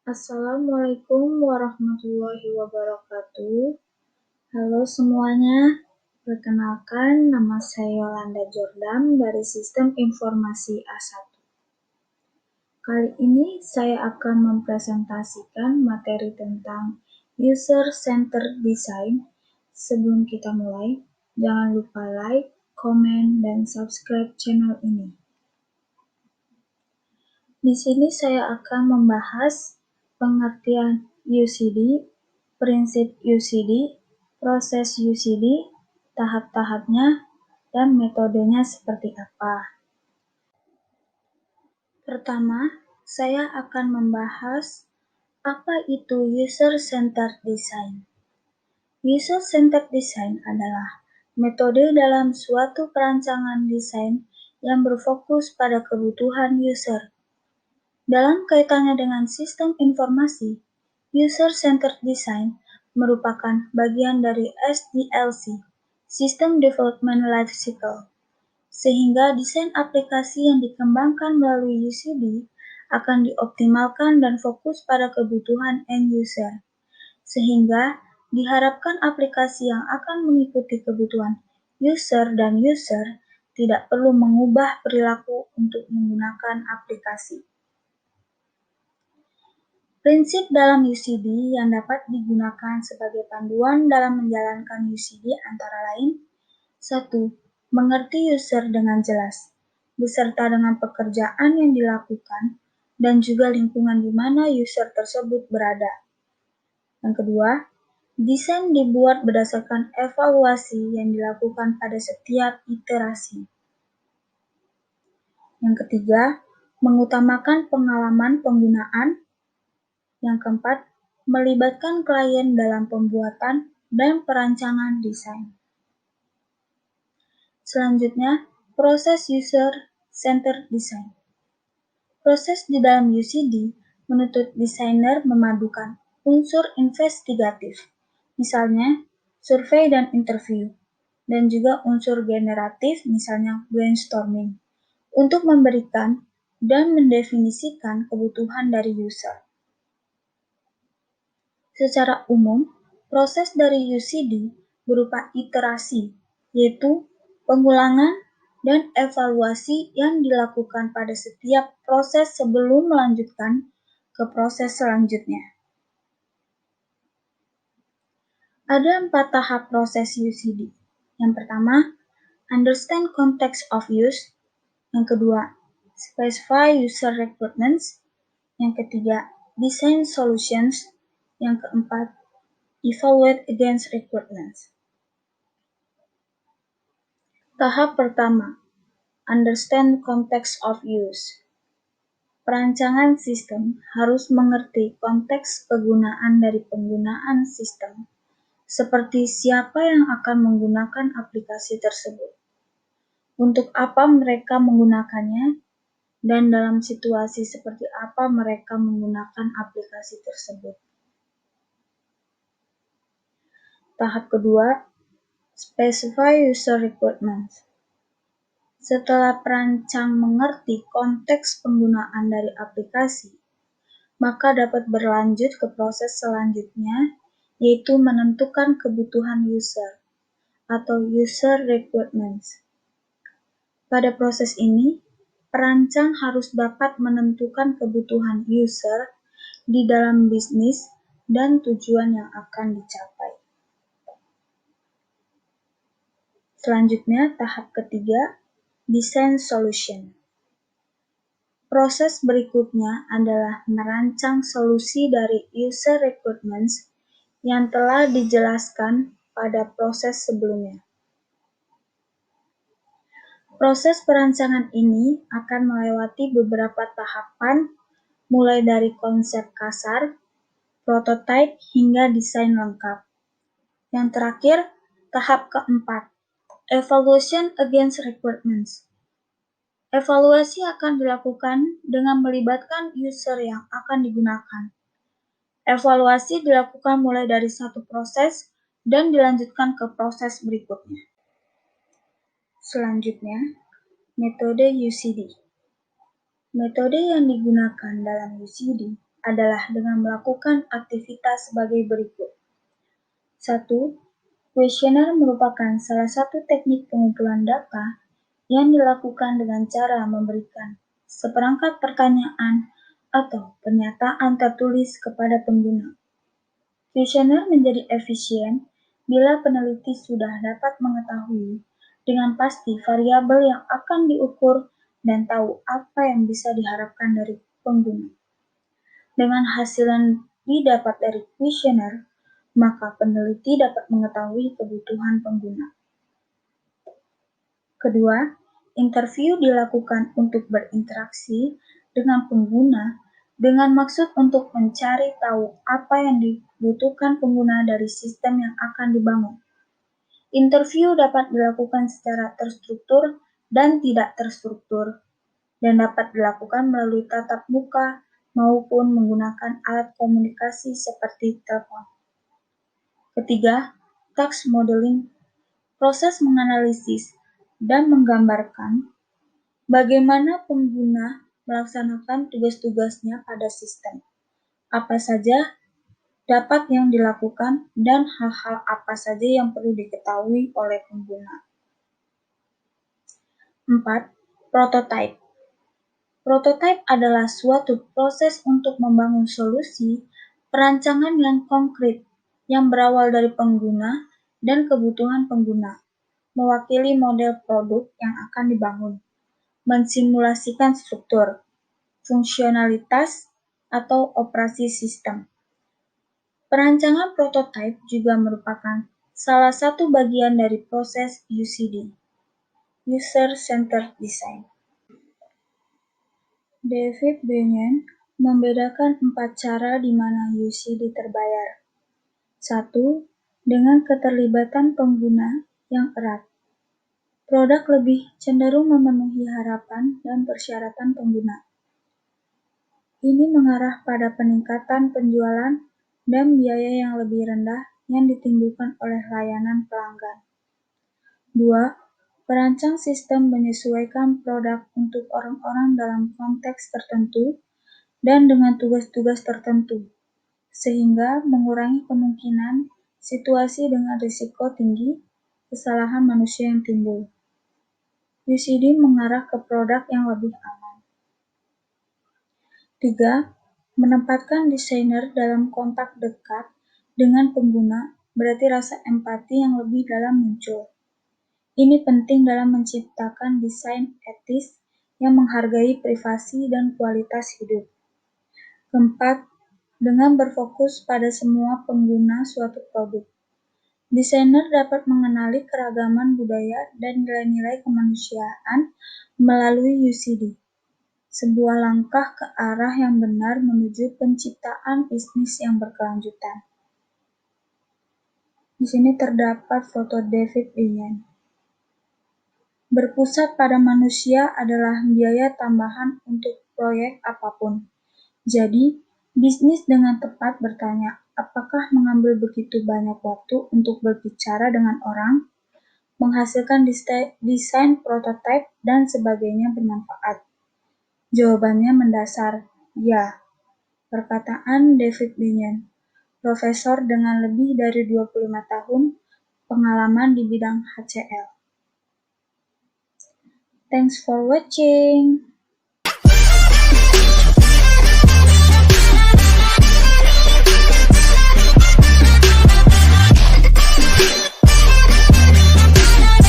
Assalamualaikum warahmatullahi wabarakatuh. Halo semuanya, perkenalkan nama saya Yolanda Jordan dari Sistem Informasi A1. Kali ini saya akan mempresentasikan materi tentang User-Centered Design. Sebelum kita mulai, jangan lupa like, komen, dan subscribe channel ini. Di sini saya akan membahas pengertian UCD, prinsip UCD, proses UCD, tahap-tahapnya, dan metodenya seperti apa. Pertama, saya akan membahas apa itu User-Centered Design. User-Centered Design adalah metode dalam suatu perancangan desain yang berfokus pada kebutuhan user. Dalam kaitannya dengan sistem informasi, User-Centered Design merupakan bagian dari SDLC, System Development Life Cycle, sehingga desain aplikasi yang dikembangkan melalui UCD akan dioptimalkan dan fokus pada kebutuhan end user, sehingga diharapkan aplikasi yang akan mengikuti kebutuhan user dan user tidak perlu mengubah perilaku untuk menggunakan aplikasi. Prinsip dalam UCD yang dapat digunakan sebagai panduan dalam menjalankan UCD antara lain: 1. Mengerti user dengan jelas, beserta dengan pekerjaan yang dilakukan dan juga lingkungan di mana user tersebut berada. Yang kedua, desain dibuat berdasarkan evaluasi yang dilakukan pada setiap iterasi. Yang ketiga, mengutamakan pengalaman penggunaan. Yang keempat, melibatkan klien dalam pembuatan dan perancangan desain. Selanjutnya, proses User-Centered Design. Proses di dalam UCD menuntut desainer memadukan unsur investigatif, misalnya survei dan interview, dan juga unsur generatif, misalnya brainstorming, untuk memberikan dan mendefinisikan kebutuhan dari user. Secara umum, proses dari UCD berupa iterasi, yaitu pengulangan dan evaluasi yang dilakukan pada setiap proses sebelum melanjutkan ke proses selanjutnya. Ada 4 tahap proses UCD. Yang pertama, understand context of use. Yang kedua, specify user requirements. Yang ketiga, design solutions. Yang keempat, evaluate against requirements. Tahap pertama, understand context of use. Perancangan sistem harus mengerti konteks penggunaan dari penggunaan sistem, seperti siapa yang akan menggunakan aplikasi tersebut, untuk apa mereka menggunakannya, dan dalam situasi seperti apa mereka menggunakan aplikasi tersebut. Tahap kedua, specify user requirements. Setelah perancang mengerti konteks penggunaan dari aplikasi, maka dapat berlanjut ke proses selanjutnya, yaitu menentukan kebutuhan user atau user requirements. Pada proses ini, perancang harus dapat menentukan kebutuhan user di dalam bisnis dan tujuan yang akan dicapai. Selanjutnya, tahap ketiga, design solution. Proses berikutnya adalah merancang solusi dari user requirements yang telah dijelaskan pada proses sebelumnya. Proses perancangan ini akan melewati beberapa tahapan, mulai dari konsep kasar, prototipe, hingga desain lengkap. Yang terakhir, tahap keempat, evaluation against requirements. Evaluasi akan dilakukan dengan melibatkan user yang akan digunakan. Evaluasi dilakukan mulai dari satu proses dan dilanjutkan ke proses berikutnya. Selanjutnya, metode UCD. Metode yang digunakan dalam UCD adalah dengan melakukan aktivitas sebagai berikut. 1. Kuesioner merupakan salah satu teknik pengumpulan data yang dilakukan dengan cara memberikan seperangkat pertanyaan atau pernyataan tertulis kepada pengguna. Kuesioner menjadi efisien bila peneliti sudah dapat mengetahui dengan pasti variabel yang akan diukur dan tahu apa yang bisa diharapkan dari pengguna. Dengan hasil yang didapat dari kuesioner, maka peneliti dapat mengetahui kebutuhan pengguna. Kedua, interview dilakukan untuk berinteraksi dengan pengguna dengan maksud untuk mencari tahu apa yang dibutuhkan pengguna dari sistem yang akan dibangun. Interview dapat dilakukan secara terstruktur dan tidak terstruktur, dan dapat dilakukan melalui tatap muka maupun menggunakan alat komunikasi seperti telepon. Ketiga, task modeling, proses menganalisis dan menggambarkan bagaimana pengguna melaksanakan tugas-tugasnya pada sistem, apa saja dapat yang dilakukan, dan hal-hal apa saja yang perlu diketahui oleh pengguna. 4. Prototype. Prototype adalah suatu proses untuk membangun solusi perancangan yang konkret yang berawal dari pengguna dan kebutuhan pengguna, mewakili model produk yang akan dibangun, mensimulasikan struktur, fungsionalitas, atau operasi sistem. Perancangan prototipe juga merupakan salah satu bagian dari proses UCD, User Centered Design. David Benyon membedakan 4 cara di mana UCD terbayar. 1. Dengan keterlibatan pengguna yang erat. Produk lebih cenderung memenuhi harapan dan persyaratan pengguna. Ini mengarah pada peningkatan penjualan dan biaya yang lebih rendah yang ditimbulkan oleh layanan pelanggan. 2. Perancang sistem menyesuaikan produk untuk orang-orang dalam konteks tertentu dan dengan tugas-tugas tertentu, sehingga mengurangi kemungkinan situasi dengan risiko tinggi kesalahan manusia yang timbul. UCD mengarah ke produk yang lebih aman. 3. Menempatkan desainer dalam kontak dekat dengan pengguna berarti rasa empati yang lebih dalam muncul. Ini penting dalam menciptakan desain etis yang menghargai privasi dan kualitas hidup. 4. Dengan berfokus pada semua pengguna suatu produk. Desainer dapat mengenali keragaman budaya dan nilai-nilai kemanusiaan melalui UCD, sebuah langkah ke arah yang benar menuju penciptaan bisnis yang berkelanjutan. Di sini terdapat foto David Benyon. Berpusat pada manusia adalah biaya tambahan untuk proyek apapun. Jadi, bisnis dengan tepat bertanya, apakah mengambil begitu banyak waktu untuk berbicara dengan orang, menghasilkan desain prototipe, dan sebagainya bermanfaat? Jawabannya mendasar, ya. Perkataan David Benyon, profesor dengan lebih dari 25 tahun pengalaman di bidang HCL. Thanks for watching.